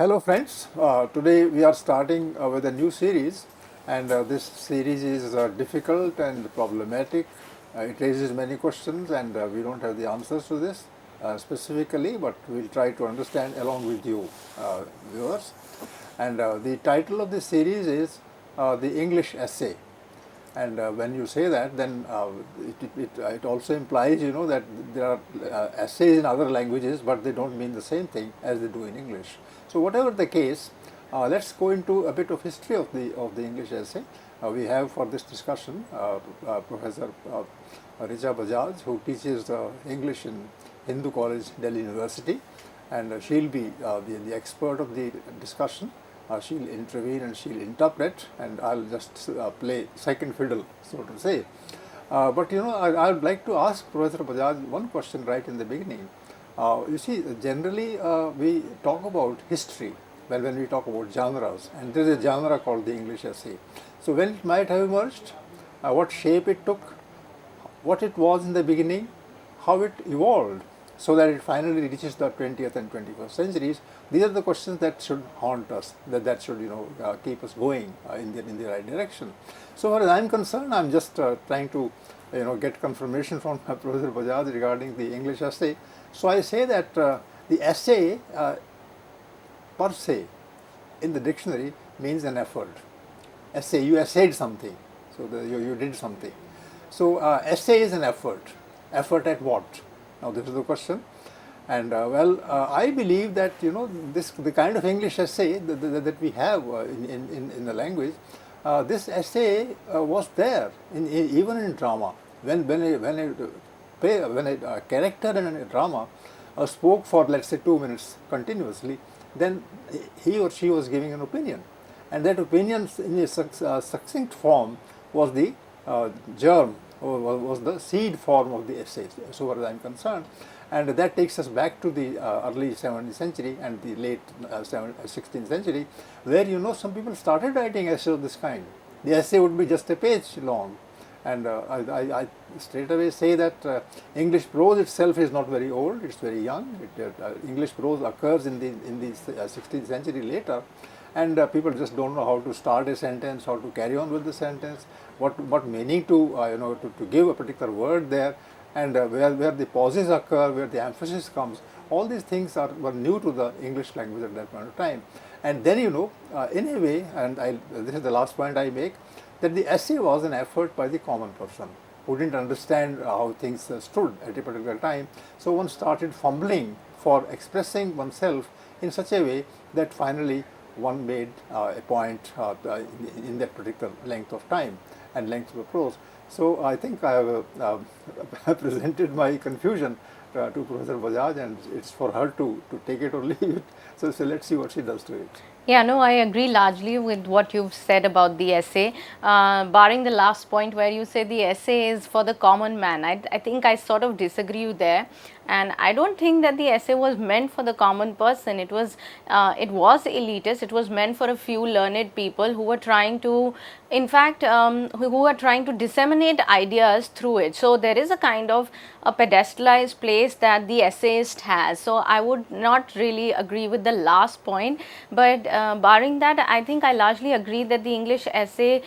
Hello friends, today we are starting with a new series, and this series is difficult and problematic. It raises many questions, and we don't have the answers to this specifically, but we'll try to understand along with you viewers. And the title of this series is the English Essay. And when you say that, then it also implies, that there are essays in other languages, but they don't mean the same thing as they do in English. So whatever the case, let's go into a bit of history of the English essay. We have for this discussion Professor Richa Bajaj, who teaches English in Hindu College, Delhi University, and she'll be the expert of the discussion. She'll intervene and she'll interpret, and I'll just play second fiddle, so to say. But I would like to ask Professor Bajaj one question right in the beginning. You see, generally we talk about history when we talk about genres, and there is a genre called the English essay. So when it might have emerged, what shape it took, what it was in the beginning, how it evolved, so that it finally reaches the 20th and 21st centuries. These are the questions that should haunt us, that should keep us going in the right direction. So far as I am concerned, I am just trying to get confirmation from Professor Bajaj regarding the English essay. So I say that the essay per se in the dictionary means an effort. Essay, you essayed something, so you did something. So essay is an effort. Effort at what? Now this is the question, and I believe that the kind of English essay that we have in the language, this essay was there even in drama. When a character in a drama spoke for, let's say, 2 minutes continuously, then he or she was giving an opinion, and that opinion in a succinct form was the germ, or was the seed form of the essay, so far as I am concerned. And that takes us back to the early 17th century and the late 16th century, where some people started writing essays of this kind. The essay would be just a page long, and I straight away say that English prose itself is not very old; it's very young. English prose occurs in the 16th century later, and people just don't know how to start a sentence, how to carry on with the sentence, what meaning to give a particular word there, and where the pauses occur, where the emphasis comes. All these things were new to the English language at that point of time. And then in a way, and this is the last point I make, that the essay was an effort by the common person who didn't understand how things stood at a particular time. So one started fumbling for expressing oneself in such a way that finally one made a point in that particular length of time and length of the prose. So I think I have presented my confusion to Professor Bajaj, and it's for her to take it or leave it. So let's see what she does to it. Yeah, no, I agree largely with what you've said about the essay, barring the last point where you say the essay is for the common man. I think I sort of disagree there, and I don't think that the essay was meant for the common person. It was elitist. It was meant for a few learned people who were trying to, in fact, who are trying to disseminate ideas through it. So there is a kind of a pedestalized place that the essayist has. So I would not really agree with the last point, but barring that, I think I largely agree that the English essay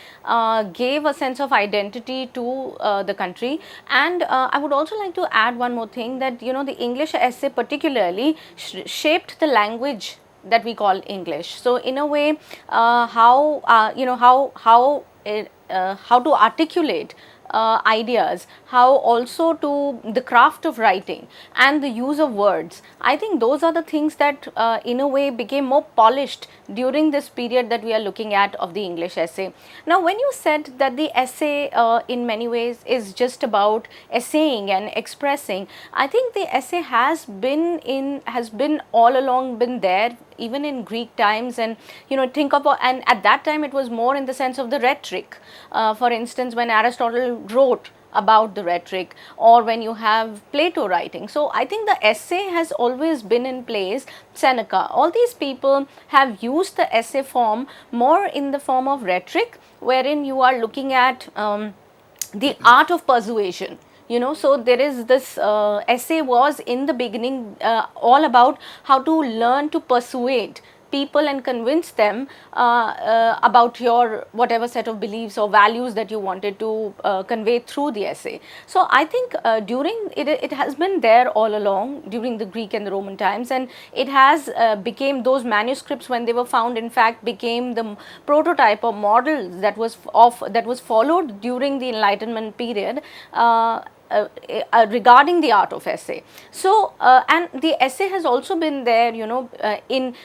gave a sense of identity to the country. And I would also like to add one more thing, that the English essay particularly shaped the language that we call English. So in a way, how to articulate ideas, how also to the craft of writing and the use of words. I think those are the things that in a way became more polished during this period that we are looking at of the English essay. Now, when you said that the essay in many ways is just about essaying and expressing, I think the essay has been all along been there, even in Greek times, and think about, and at that time it was more in the sense of the rhetoric. For instance, when Aristotle wrote about the rhetoric, or when you have Plato writing. So I think the essay has always been in place. Seneca, all these people have used the essay form more in the form of rhetoric, wherein you are looking at the art of persuasion. So there is this essay was in the beginning all about how to learn to persuade people and convince them about your whatever set of beliefs or values that you wanted to convey through the essay. So I think it has been there all along during the Greek and the Roman times, and it has became those manuscripts when they were found, in fact, became the prototype or model that was followed during the Enlightenment period. Regarding the art of essay. So, and the essay has also been there,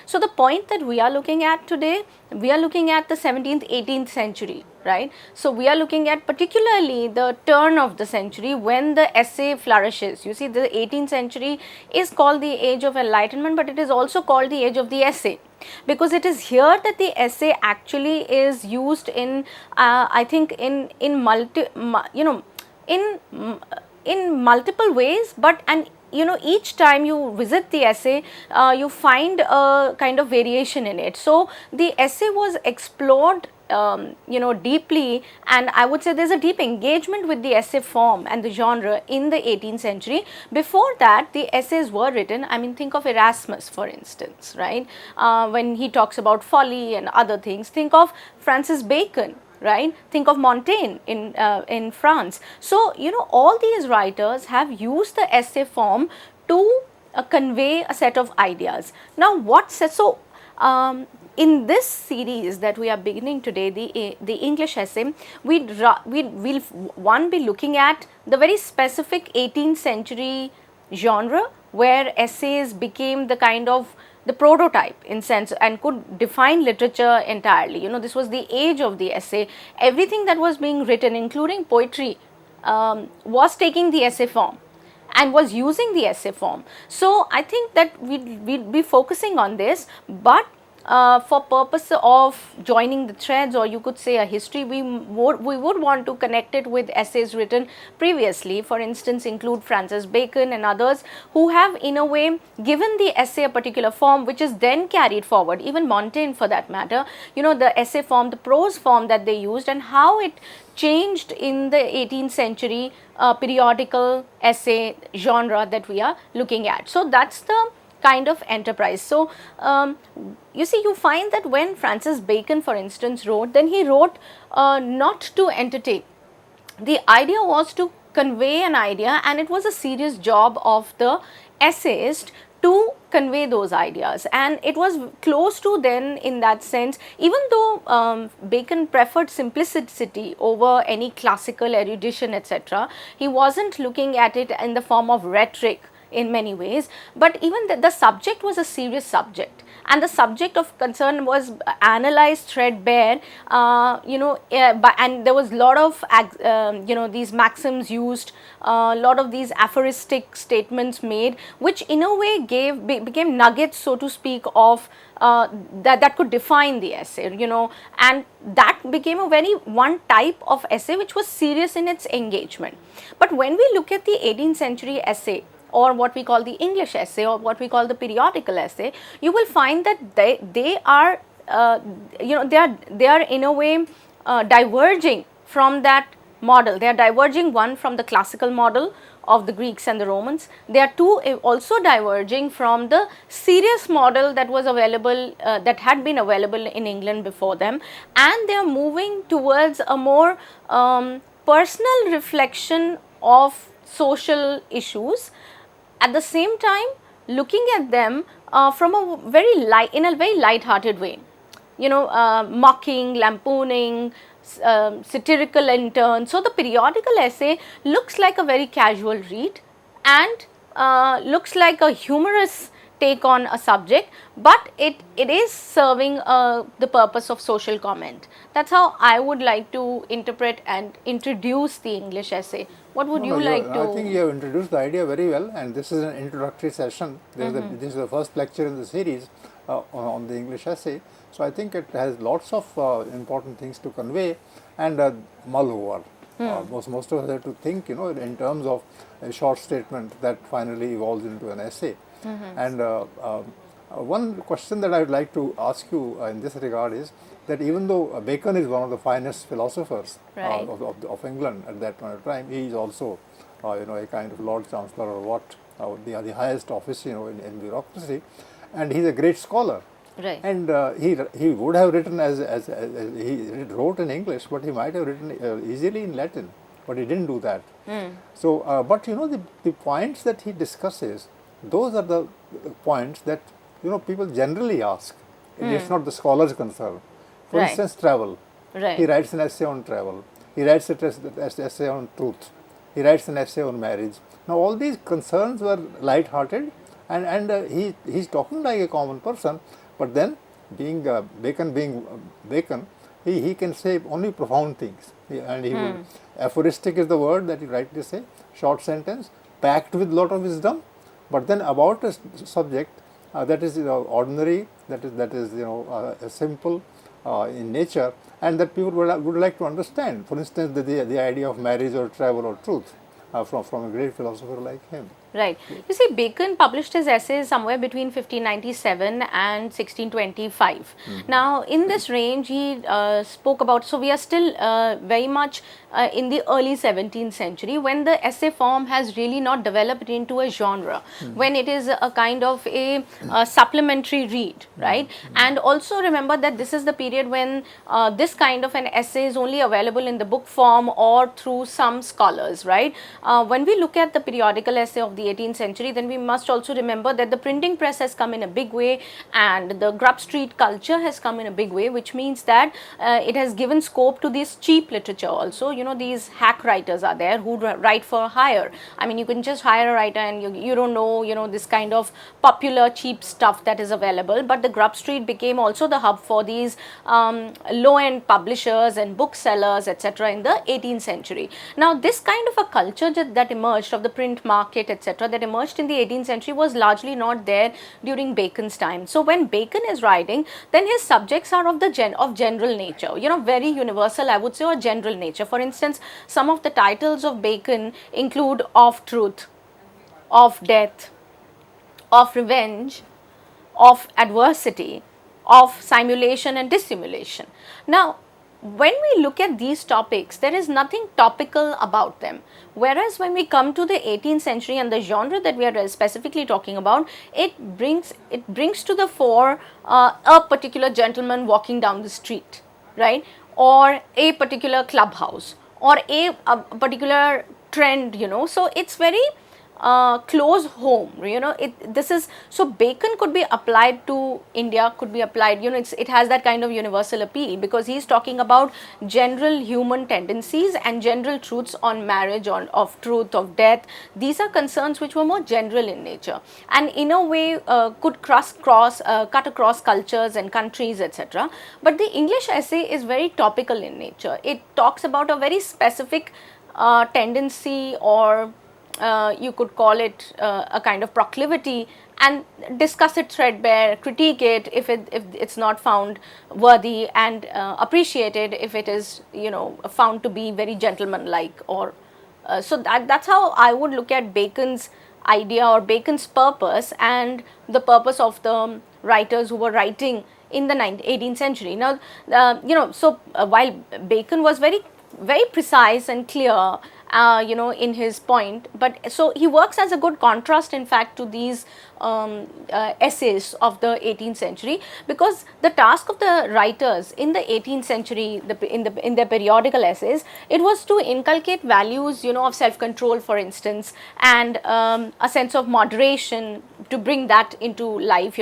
so the point that we are looking at today, we are looking at the 17th, 18th century, right? So, we are looking at particularly the turn of the century when the essay flourishes. You see, the 18th century is called the age of enlightenment, but it is also called the age of the essay, because it is here that the essay actually is used in, I think, in multiple ways, but each time you visit the essay, you find a kind of variation in it. So the essay was explored deeply, and I would say there's a deep engagement with the essay form and the genre in the 18th century. Before that, the essays were written. I mean, think of Erasmus, for instance, right? When he talks about folly and other things, think of Francis Bacon, right? Think of Montaigne in France. So, all these writers have used the essay form to convey a set of ideas. Now, in this series that we are beginning today, the English essay, we'll be looking at the very specific 18th century genre where essays became the kind of the prototype in sense and could define literature entirely. This was the age of the essay. Everything that was being written, including poetry, was taking the essay form and was using the essay form. So I think that we'd be focusing on this, but for purpose of joining the threads, or you could say a history, we would want to connect it with essays written previously. For instance, include Francis Bacon and others who have in a way given the essay a particular form, which is then carried forward. Even Montaigne, for that matter, the essay form, the prose form that they used, and how it changed in the 18th century periodical essay genre that we are looking at. So that's the kind of enterprise. So, you see, you find that when Francis Bacon, for instance, wrote, then he wrote not to entertain. The idea was to convey an idea, and it was a serious job of the essayist to convey those ideas, and it was close to then in that sense, even though Bacon preferred simplicity over any classical erudition, etc. He wasn't looking at it in the form of rhetoric in many ways, but even the subject was a serious subject, and the subject of concern was analyzed threadbare, and there was a lot of these maxims used, a lot of these aphoristic statements made, which in a way became nuggets, so to speak, of that could define the essay, and that became a very one type of essay which was serious in its engagement. But when we look at the 18th century essay, or what we call the English essay, or what we call the periodical essay, you will find that they are in a way diverging from that model. They are diverging, one from the classical model of the Greeks and the Romans. They are also diverging from the serious model that was available, that had been available in England before them, and they are moving towards a more personal reflection of social issues. At the same time, looking at them from a very light-hearted way, mocking, lampooning, satirical in turn. So the periodical essay looks like a very casual read, and looks like a humorous take on a subject, but it is serving the purpose of social comment. That's how I would like to interpret and introduce the English essay. What would you like to? I think you have introduced the idea very well, and this is an introductory session. This is the first lecture in the series on the English essay. So I think it has lots of important things to convey and mull over. Most of us have to think, in terms of a short statement that finally evolves into an essay. And one question that I would like to ask you in this regard is that even though Bacon is one of the finest philosophers Right. of England at that point of time, he is also a kind of Lord Chancellor, or what, the highest office in bureaucracy, and he is a great scholar. Right. And he would have written as he wrote in English, but he might have written easily in Latin, but he didn't do that. So, but the points that he discusses, those are the points that people generally ask. It's not the scholar's concern. For Right. instance, travel. Right. He writes an essay on travel. He writes an essay on truth. He writes an essay on marriage. Now, all these concerns were light-hearted, and he's talking like a common person. But then, being Bacon, he can say only profound things. And he would, aphoristic is the word that he rightly say, short sentence, packed with lot of wisdom. But then about a subject that is ordinary, that is simple in nature, and that people would like to understand. For instance, the idea of marriage or travel or truth from a great philosopher like him. Right. You see, Bacon published his essays somewhere between 1597 and 1625. Now, in this range, he spoke about, so we are still very much in the early 17th century, when the essay form has really not developed into a genre, when it is a kind of a supplementary read, right? And also remember that this is the period when this kind of an essay is only available in the book form or through some scholars, right? When we look at the periodical essay of the 18th century, then we must also remember that the printing press has come in a big way, and the Grub Street culture has come in a big way, which means that it has given scope to this cheap literature also. These hack writers are there who write for hire. I mean, you can just hire a writer and you don't know, this kind of popular cheap stuff that is available. But the Grub Street became also the hub for these low-end publishers and booksellers, etc. in the 18th century. Now, this kind of a culture that emerged of the print market, etc., that emerged in the 18th century was largely not there during Bacon's time. So, when Bacon is writing, then his subjects are of general nature, very universal, I would say, or general nature. For instance, some of the titles of Bacon include of truth, of death, of revenge, of adversity, of simulation and dissimulation. Now, when we look at these topics, there is nothing topical about them. Whereas when we come to the 18th century and the genre that we are specifically talking about, it brings to the fore a particular gentleman walking down the street, right? Or a particular clubhouse, or a particular trend, So it's very close home, this is, so Bacon could be applied to India, could be applied, it has that kind of universal appeal, because he's talking about general human tendencies and general truths on marriage, of truth, of death. These are concerns which were more general in nature, and in a way could cut across cultures and countries, etc. But the English essay is very topical in nature. It talks about a very specific tendency, or you could call it a kind of proclivity, and discuss it threadbare, critique it if it's not found worthy, and appreciate it if it is found to be very gentlemanlike, or so that's how I would look at Bacon's idea, or Bacon's purpose, and the purpose of the writers who were writing in the 18th century. Now, while Bacon was very precise and clear, in his point, but so he works as a good contrast, in fact, to these essays of the 18th century, because the task of the writers in the 18th century, in their periodical essays, it was to inculcate values, of self-control, for instance, and a sense of moderation, to bring that into life,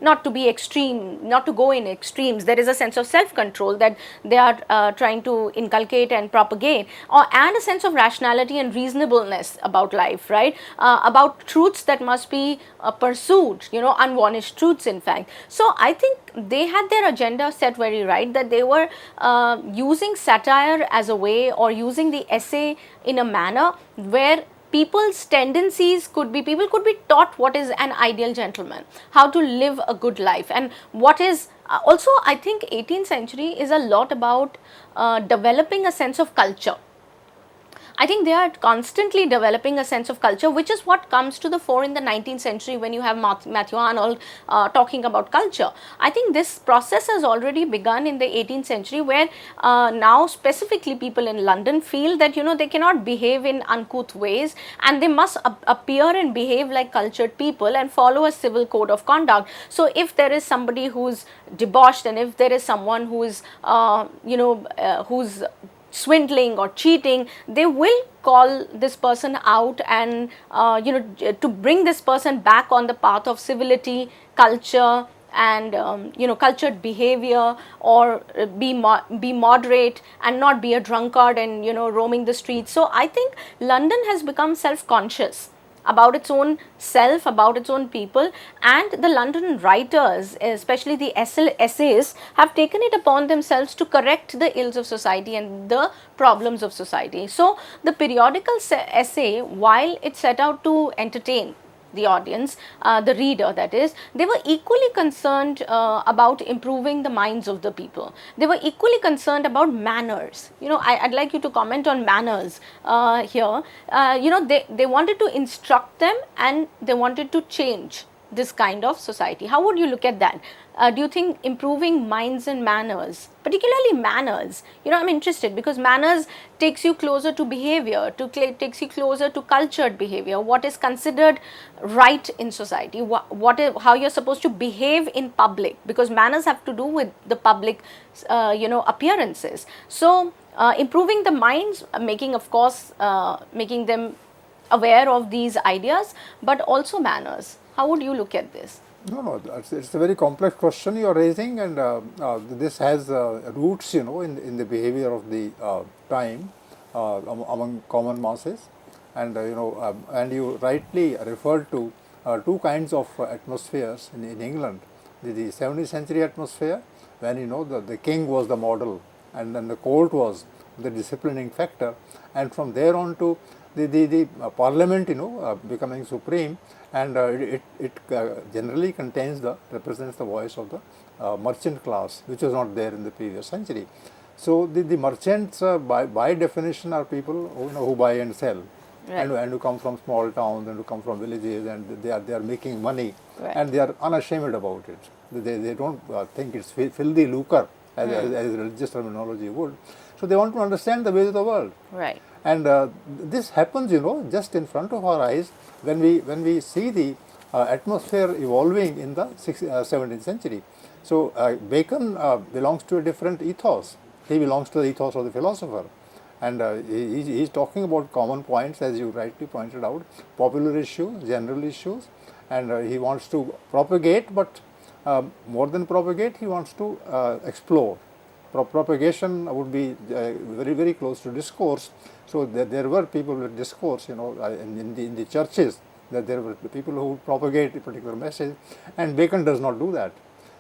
not to be extreme, not to go in extremes. There is a sense of self-control that they are trying to inculcate and propagate, and a sense of rationality and reasonableness about life, right? About truths that must be pursued, unvarnished truths, in fact. So I think they had their agenda set very right, that they were using satire as a way, or using the essay in a manner where people's tendencies people could be taught what is an ideal gentleman, how to live a good life, and what is also, I think 18th century is a lot about developing a sense of culture. I think they are constantly developing a sense of culture, which is what comes to the fore in the 19th century when you have Matthew Arnold talking about culture. I think this process has already begun in the 18th century, where now specifically people in London feel that, you know, they cannot behave in uncouth ways, and they must appear and behave like cultured people and follow a civil code of conduct. So if there is somebody who's debauched, and if there is someone who is who's swindling or cheating, they will call this person out, and to bring this person back on the path of civility, culture, and cultured behavior, or be moderate and not be a drunkard and, you know, roaming the streets. So I think London has become self conscious about its own self, about its own people, and the London writers, especially the essayists, have taken it upon themselves to correct the ills of society and the problems of society. So the periodical essay, while it set out to entertain the audience, the reader that is, they were equally concerned about improving the minds of the people. They were equally concerned about manners. You know, I'd like you to comment on manners here. They wanted to instruct them, and they wanted to change this kind of society. How would you look at that? Do you think improving minds and manners, particularly manners, you know, I'm interested because manners takes you closer to behavior, takes you closer to cultured behavior, what is considered right in society, how you're supposed to behave in public, because manners have to do with the public, appearances. So improving the minds, making, of course, making them aware of these ideas, but also manners. How would you look at this? No, it's a very complex question you are raising, and this has roots, you know, in the behavior of the time among common masses, and and you rightly referred to two kinds of atmospheres in England. The 17th century atmosphere, when, you know, the king was the model, and then the court was the disciplining factor, and from there on to the parliament, you know, becoming supreme, and it generally represents the voice of the merchant class, which was not there in the previous century. So the merchants, by definition, are people who buy and sell, right, and who come from small towns, and who come from villages, and they are making money, right, and they are unashamed about it. They don't think it's filthy lucre, as religious terminology would. So they want to understand the ways of the world. right. And this happens, you know, just in front of our eyes when we see the atmosphere evolving in the 17th century. So Bacon belongs to a different ethos. He belongs to the ethos of the philosopher, and he's talking about common points, as you rightly pointed out, popular issues, general issues, and he wants to propagate, but more than propagate, he wants to explore. Propagation would be very, very close to discourse. So there were people with discourse, you know, in the churches, that there were people who propagate a particular message, and Bacon does not do that.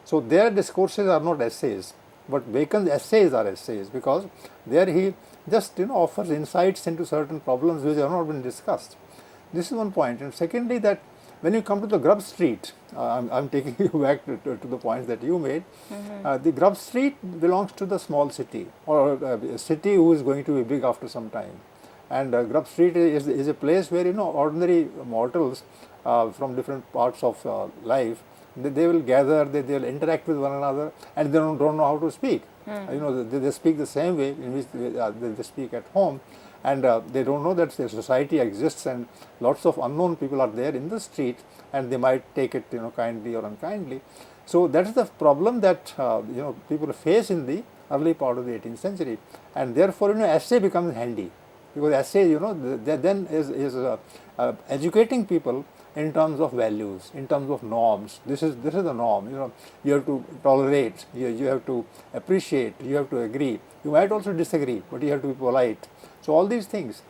So their discourses are not essays, but Bacon's essays are essays, because there he just, you know, offers insights into certain problems which have not been discussed. This is one point. And secondly, that when you come to the Grub Street, I'm taking you back to the points that you made. The Grub Street belongs to the small city, or a city who is going to be big after some time. And Grub Street is a place where, you know, ordinary mortals from different parts of life, they will gather, they will interact with one another, and they don't know how to speak. You know, they speak the same way in which they speak at home. And they don't know that the society exists, and lots of unknown people are there in the street, and they might take it, you know, kindly or unkindly. So that is the problem that people face in the early part of the 18th century, and therefore, you know, essay becomes handy, because essay, you know, then is educating people in terms of values, in terms of norms. This is the norm. You know, you have to tolerate, you have to appreciate, you have to agree. You might also disagree, but you have to be polite. So all these things,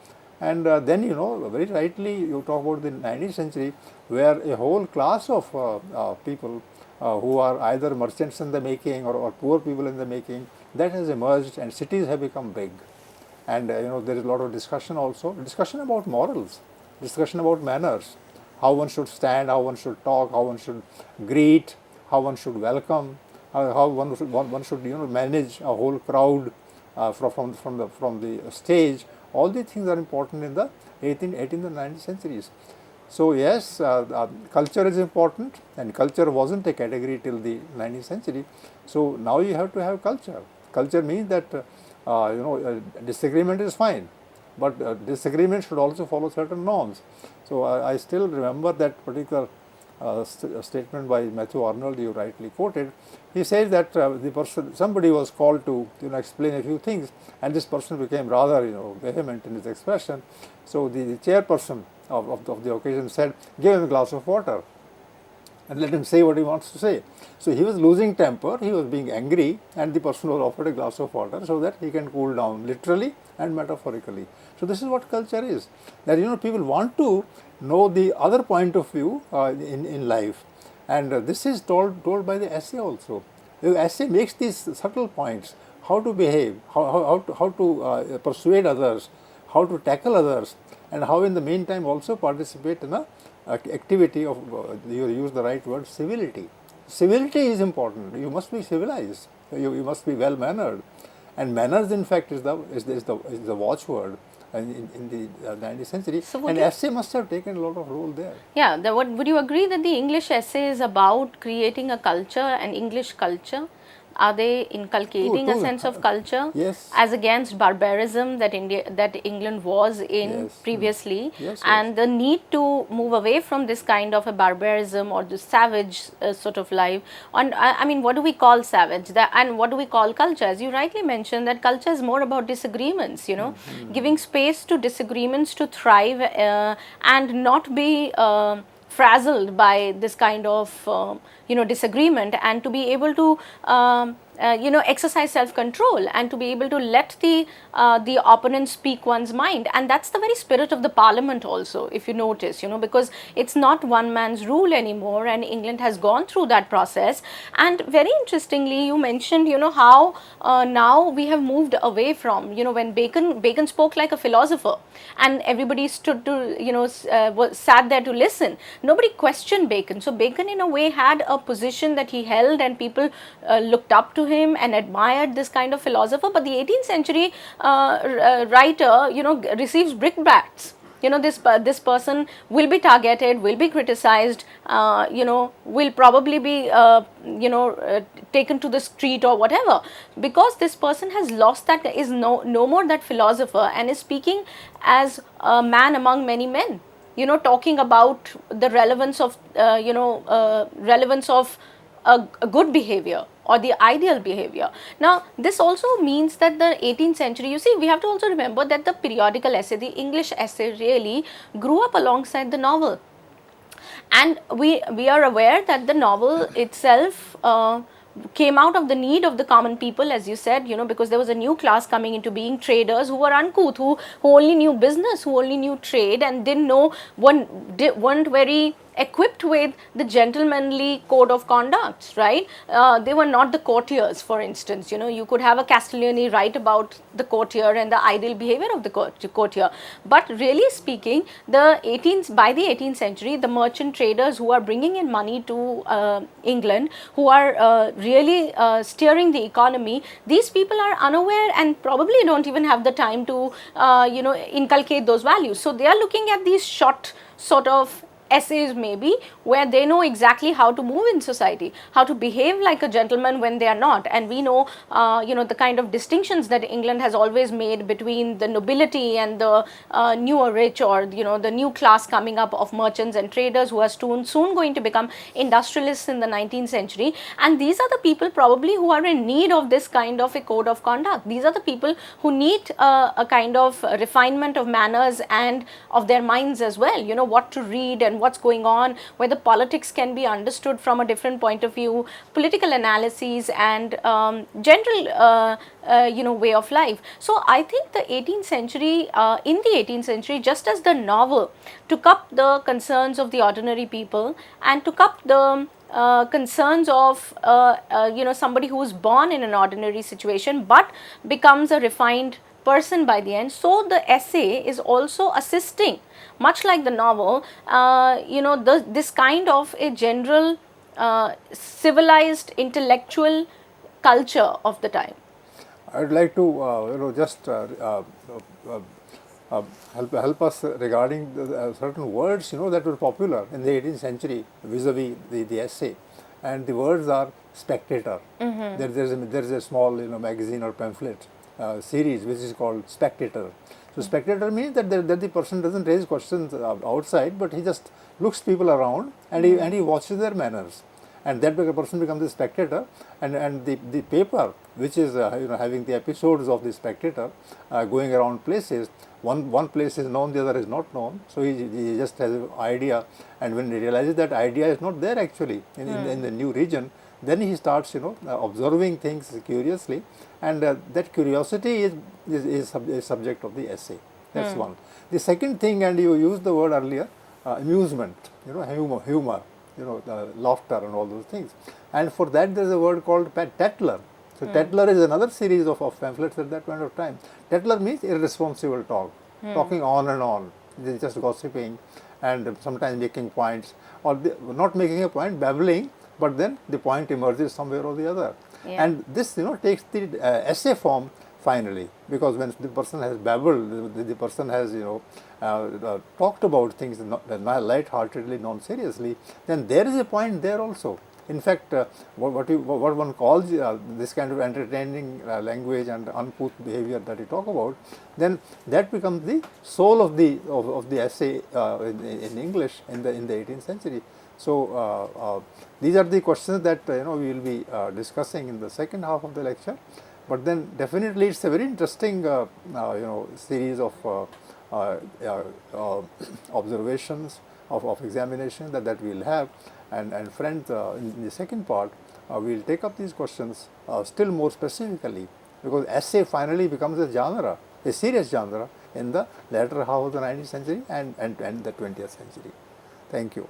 and then, you know, very rightly you talk about the 19th century, where a whole class of people who are either merchants in the making, or poor people in the making, that has emerged, and cities have become big. And there is a lot of discussion also, discussion about morals, discussion about manners, how one should stand, how one should talk, how one should greet, how one should welcome, how one should manage a whole crowd from the stage, All these things are important in the 18th and 19th centuries. So yes, culture is important, and culture wasn't a category till the 19th century. So now you have to have culture. Culture means that disagreement is fine, but disagreement should also follow certain norms. So I still remember that particular statement by Matthew Arnold you rightly quoted. He says that somebody was called to explain a few things, and this person became rather vehement in his expression. So the chairperson of the occasion said, "Give him a glass of water and let him say what he wants to say." So he was losing temper, he was being angry, and the person was offered a glass of water so that he can cool down, literally and metaphorically. So this is what culture is. That people want to know the other point of view in life, and this is told by the essay also. The essay makes these subtle points: how to behave, how to persuade others, how to tackle others, and how in the meantime also participate in a activity of, you use the right word, civility. Civility is important. You must be civilized. You must be well mannered, and manners, in fact, is the watchword in the 19th century. So and essay must have taken a lot of role there. Yeah, would you agree that the English essay is about creating a culture, an English culture? Are they inculcating a sense of culture? Yes. As against barbarism that England was in Yes. previously, Yes, and the need to move away from this kind of a barbarism or the savage sort of life. And I mean, what do we call savage? And what do we call culture? As you rightly mentioned, that culture is more about disagreements. Giving space to disagreements to thrive and not be frazzled by this kind of disagreement, and to be able to exercise self-control and to be able to let the opponent speak one's mind. And that's the very spirit of the parliament also, if you notice, because it's not one man's rule anymore, and England has gone through that process. And very interestingly, you mentioned how now we have moved away from, when Bacon spoke like a philosopher, and everybody stood to sat there to listen. Nobody questioned Bacon. So Bacon in a way had a position that he held, and people looked up to him and admired this kind of philosopher. But the 18th century writer receives brickbats. This person will be targeted, will be criticized, will probably be taken to the street or whatever, because this person has lost that, is no more that philosopher, and is speaking as a man among many men, talking about the relevance of a good behavior or the ideal behavior. Now, this also means that the 18th century, you see, we have to also remember that the periodical essay, the English essay, really grew up alongside the novel. And we are aware that the novel itself came out of the need of the common people, as you said, because there was a new class coming into being, traders who were uncouth, who only knew business, who only knew trade, and didn't know, weren't very equipped with the gentlemanly code of conduct, right? They were not the courtiers, for instance. You could have a Castiglione write about the courtier and the ideal behavior of the courtier. But really speaking, by the 18th century, the merchant traders who are bringing in money to England, who are really steering the economy, these people are unaware and probably don't even have the time to, inculcate those values. So they are looking at these short sort of essays maybe, where they know exactly how to move in society, how to behave like a gentleman when they are not. And we know, the kind of distinctions that England has always made between the nobility and the newer rich, or the new class coming up of merchants and traders who are soon going to become industrialists in the 19th century. And these are the people probably who are in need of this kind of a code of conduct. These are the people who need a kind of refinement of manners and of their minds as well, what to read and what's going on, whether politics can be understood from a different point of view, political analyses, and general way of life. So I think the 18th century, just as the novel took up the concerns of the ordinary people and took up the concerns of somebody who is born in an ordinary situation but becomes a refined person by the end, so the essay is also assisting, much like the novel, this kind of a general civilized intellectual culture of the time. I would like to just help us regarding certain words that were popular in the 18th century vis-a-vis the essay, and the words are spectator. There's a small magazine or pamphlet series which is called Spectator. So spectator means that the person doesn't raise questions outside, but he just looks people around and he watches their manners, and that person becomes a spectator, and the paper which is having the episodes of the spectator going around places. One place is known, the other is not known, so he just has an idea, and when he realizes that idea is not there actually in the new region, then he starts observing things curiously, and that curiosity is subject of the essay. That's one. The second thing, and you used the word earlier, amusement, humor, laughter and all those things. And for that there is a word called tattler. So tattler is another series of pamphlets at that point of time. Tattler means irresponsible talk, talking on and on, just gossiping and sometimes making points, or not making a point, babbling, but then the point emerges somewhere or the other. Yeah. And this takes the essay form finally, because when the person has babbled, the person has talked about things light-heartedly, non-seriously, then there is a point there also. In fact, what one calls this kind of entertaining language and uncouth behavior that you talk about, then that becomes the soul of the essay in English in the 18th century. So these are the questions that we will be discussing in the second half of the lecture. But then definitely it's a very interesting series of observations of examination that we will have, and friends, in the second part we will take up these questions still more specifically, because essay finally becomes a genre, a serious genre in the latter half of the 19th century and the 20th century. Thank you.